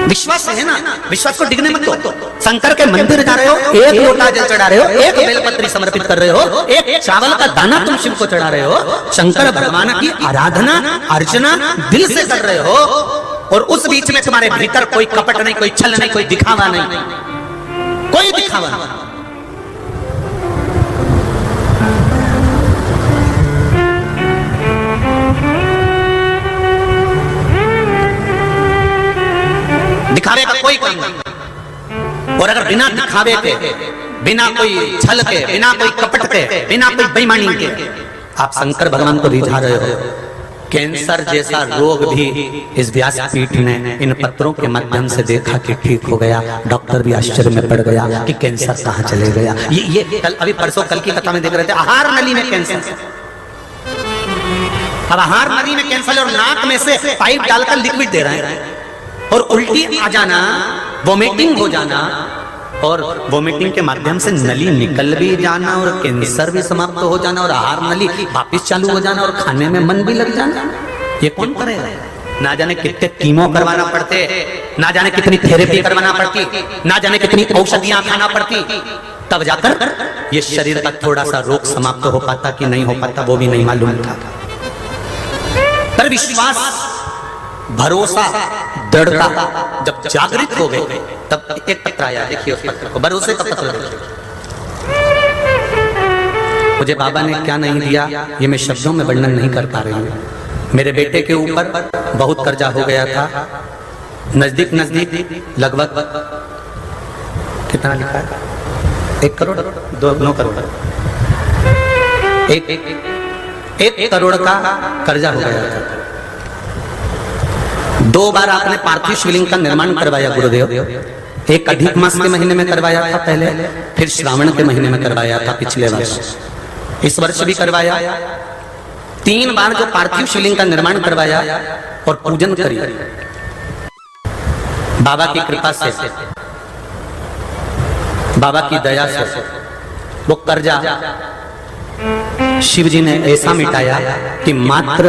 विश्वास है ना, विश्वास को डिगने मत दो। शंकर के मंदिर जा रहे हो, एक लोटा जल चढ़ा रहे हो, एक बेलपत्री समर्पित कर रहे हो, एक चावल का दाना तुम शिव को चढ़ा रहे हो, शंकर भगवान की आराधना अर्चना दिल से कर रहे हो, और उस बीच में तुम्हारे भीतर कोई कपट नहीं, कोई छल नहीं, कोई दिखावा नहीं, कोई दिखावा नहीं। दिखावे का कोई काम नहीं। और अगर बिना दिखावे के, बिना कोई छल के, बिना कोई कपट के, बिना कोई बेईमानी के आप शंकर भगवान को रिझा रहे हो, कैंसर जैसा रोग भी इस व्यासपीठ ने इन पत्रों के माध्यम से देखा कि ठीक हो गया। डॉक्टर भी आश्चर्य में पड़ गया कि कैंसर कहाँ चले गया। ये कल, अभी परसों कल की कथा में देख रहे थे, आहार नली में कैंसर। अब आहार नली में कैंसर और नाक में से पाइप डालकर लिक्विड दे रहे हैं, और उल्टी आ जाना, वोमिटिंग हो जाना, और वोमिटिंग के माध्यम से नली निकल भी जाना, और कैंसर भी समाप्त हो जाना, और आहार नली वापस चालू हो जाना, और खाने में मन भी लग जाना। ये कौन करेगा? ना जाने कितने कीमो करवाना पड़ते, ना जाने कितनी थेरेपी करवाना पड़ती, ना जाने कितनी औषधियां खाना पड़ती, तब जाकर ये शरीर का थोड़ा सा रोग समाप्त हो पाता कि नहीं हो पाता, वो भी नहीं मालूम था। पर विश्वास, भरोसा, दृढ़ता जब जागृत हो गए, तब एक पत्र आया। देखिए उस पत्र को, भरोसे का पत्र देखिए। मुझे बाबा ने क्या नहीं दिया, ये मैं शब्दों में वर्णन नहीं कर पा रही हूँ। मेरे बेटे के ऊपर बहुत कर्जा हो गया था, नजदीक नजदीक लगभग कितना लिखा है, 1 करोड़ 9 करोड़, 1 करोड़ का कर्जा हो गया था। 2 बार आपने पार्थिव शिवलिंग का निर्माण करवाया गुरुदेव। एक अधिक मास के महीने में करवाया था पहले, फिर श्रावण के महीने में करवाया था पिछले वर्ष, इस वर्ष भी करवाया। 3 बार जो पार्थिव शिवलिंग का निर्माण करवाया और पूजन करी, बाबा की कृपा से, बाबा की दया से वो कर्जा शिव जी ने ऐसा मिटाया कि मात्र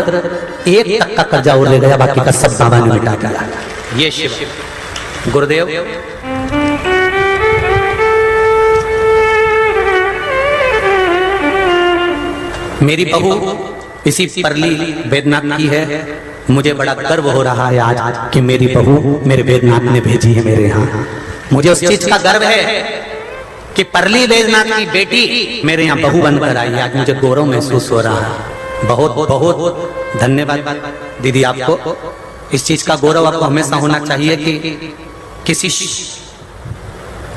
1 तक का कर्जा और रह गया, बाकी का सब बाबा ने मिटा दिया। ये शिव गुरुदेव। मेरी बहू इसी परली वेदनाथ की है। मुझे बड़ा गर्व हो रहा है आज कि मेरी बहू मेरे वेदनाथ ने भेजी है मेरे यहाँ। मुझे उस चीज का गर्व है कि परली वेदनाथ की बेटी मेरे यहाँ बहू बनकर आई। आज मुझे गौरव महसूस हो रहा है। बहुत बहुत धन्यवाद दीदी आपको। इस चीज का गौरव आपको हमेशा होना चाहिए कि किसी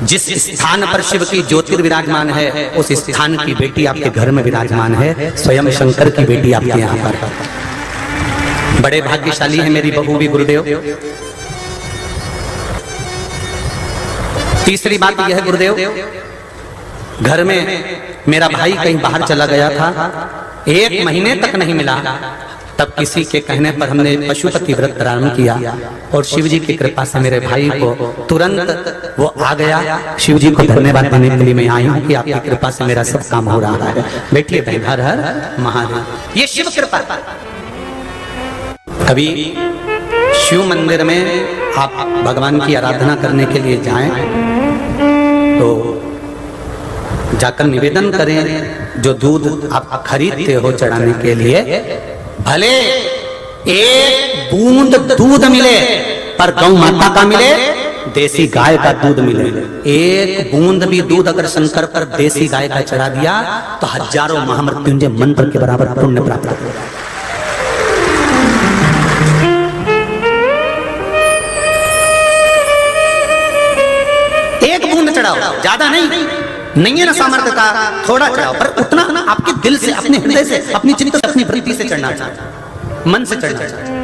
जिस स्थान पर शिव की ज्योति विराजमान है, उस स्थान की बेटी आपके घर में विराजमान है। स्वयं शंकर की बेटी आपके यहाँ पर। बड़े भाग्यशाली है मेरी बहू भी गुरुदेव। तीसरी बात यह है गुरुदेव, घर में मेरा भाई कहीं बाहर चला गया था, 1 महीने तक नहीं मिला। तब किसी के कहने पर हमने पशुपति व्रत प्रारंभ किया, और शिव जी की कृपा से मेरे भाई को तुरंत वो आ गया। शिव जी को धन्यवाद देने के लिए मैं आई हूँ कि आपकी कृपा से मेरा सब काम हो रहा है। बैठिए बहन। हर हर महादेव। ये शिव कृपा। कभी शिव मंदिर में आप भगवान की आराधना करने के लिए जाएं तो जाकर निवेदन करें, जो दूध आप खरीदते हो चढ़ाने के लिए, भले 1 बूंद दूध मिले पर गौ माता का मिले, देसी गाय का दूध मिले। 1 बूंद भी दूध अगर शंकर पर देसी गाय का चढ़ा दिया तो हजारों महामृत्युंजय मंत्र के बराबर पुण्य प्राप्त होगा। चढ़ाओ, ज्यादा नहीं है ना सामर्थ्य का, थोड़ा चढ़ाओ, पर उतना आपके दिल से, अपने हृदय से, अपनी चिंता से, अपनी वृत्ति से चढ़ना चाहिए, मन से चढ़ना चाहिए।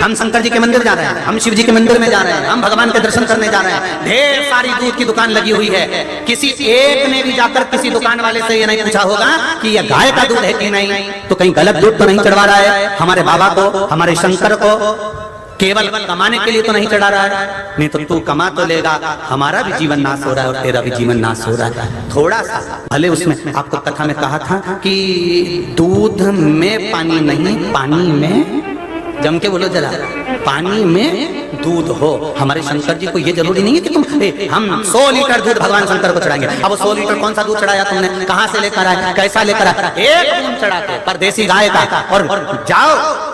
हम शंकर जी के मंदिर जा रहे हैं, हम शिव जी के मंदिर में जा रहे हैं, हम भगवान के दर्शन करने जा रहे हैं। ढेर सारी दूध की दुकान लगी हुई है। किसी एक ने भी जाकर किसी दुकान वाले से ये नहीं पूछा होगा कि यह गाय का दूध है कि नहीं, तो कहीं गलत दूध तो नहीं चढ़वा रहा है हमारे बाबा को, हमारे शंकर को। केवल कमाने के लिए तो नहीं चढ़ा रहा है, नहीं तो तू कमा तो लेगा, हमारा भी जीवन नाश हो रहा है और तेरा भी जीवन नाश हो रहा है। थोड़ा सा भले उसमें आपको कथा में कहा था कि दूध में पानी नहीं, पानी में, जम के बोलो जरा, पानी में दूध हो। हमारे शंकर जी को ये जरूरी नहीं है कि तुम हम 100 लीटर दूध भगवान शंकर को चढ़ाएंगे। अब 100 लीटर कौन सा दूध चढ़ाया तुमने, कहां से लेकर आया, कैसा लेकर आया, एक बूंद चढ़ाते परदेसी गाय का, और जाओ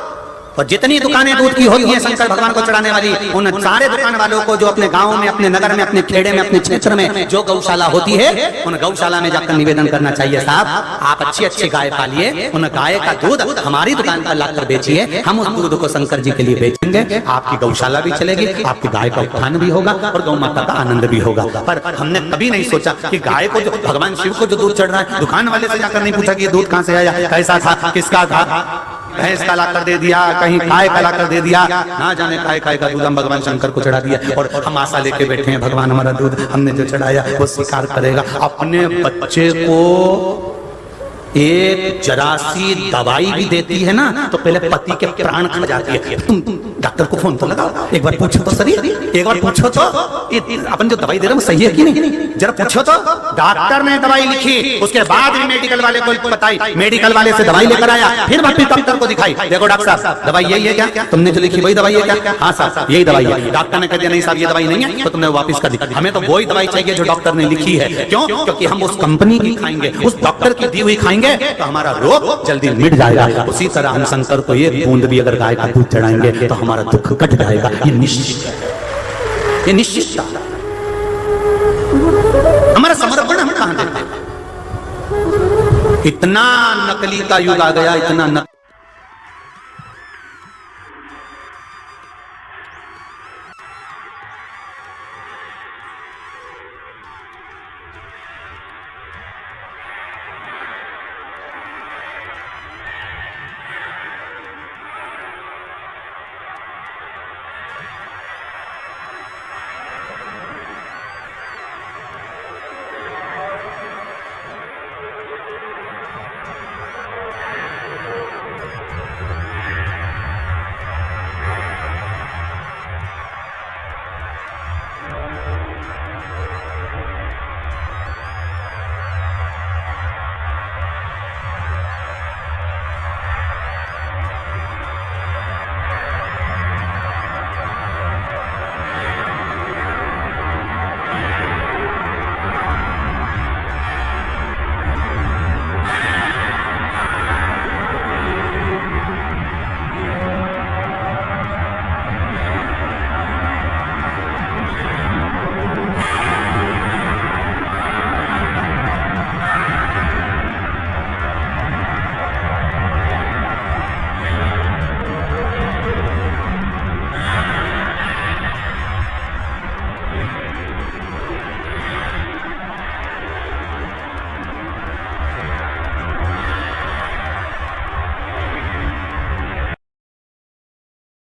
और जितनी दुकानें दूध की होती हैं शंकर भगवान को चढ़ाने वाली, उन सारे दुकान वालों को जो अपने गांव में, अपने नगर में, अपने खेड़े में, अपने क्षेत्र में जो गौशाला होती है, उन गौशाला में जाकर निवेदन करना चाहिए, साहब आप अच्छी अच्छी गाय पालिए, उन गाय का दूध हमारी दुकान पर लाकर बेचिए, हम उस दूध को शंकर जी के लिए बेचेंगे, आपकी गौशाला भी चलेगी, आपकी गाय का उत्थान भी होगा और गौ माता का आनंद भी होगा। पर हमने कभी नहीं सोचा कि गाय को, जो भगवान शिव को जो दूध चढ़ रहा है, दुकान वाले से जाकर नहीं पूछा कि ये दूध कहां से आया, कैसा था, किसका था, भैंस का लाकर दे दिया, कहीं गाय का लाकर दे दिया, ना जाने काय का दूध हम भगवान शंकर को चढ़ा दिया और हम आशा लेके बैठे हैं भगवान हमारा दूध हमने जो चढ़ाया वो स्वीकार करेगा। अपने बच्चे को एक जरा सी दवाई भी देती है ना तो पहले पति के प्राण खा जाती है। तुम डॉक्टर को फोन तो लगाओ, एक बार पूछो तो सही, एक बार पूछो तो अपन जो दवाई दे रहे हैं सही है कि नहीं, जरा पूछो तो। डॉक्टर ने दवाई लिखी, उसके बाद भी मेडिकल वाले को बताई, मेडिकल वाले से दवाई लेकर आया, फिर वापिस डॉक्टर को दिखाई, देखो डॉक्टर साहब दवाई यही है क्या, तुमने जो लिखी वही दवाई है क्या, हाँ साहब यही दवाई है। डॉक्टर ने कह दिया नहीं साहब ये दवाई नहीं है, तो तुमने वापिस कर दी, हमें तो वही दवाई चाहिए जो डॉक्टर ने लिखी है। क्यों, क्योंकि हम उस कंपनी की खाएंगे, उस डॉक्टर की दी हुई खाएंगे तो हमारा रोग जल्दी मिट जाएगा। उसी तरह हम शंकर को एक बूंद भी अगर गाय का दूध चढ़ाएंगे तो हमारा दुख कट जाएगा, ये निश्चित है, ये निश्चित है। हमारा समर्पण हम कहां देते हैं, इतना नकली का युग आ गया, इतना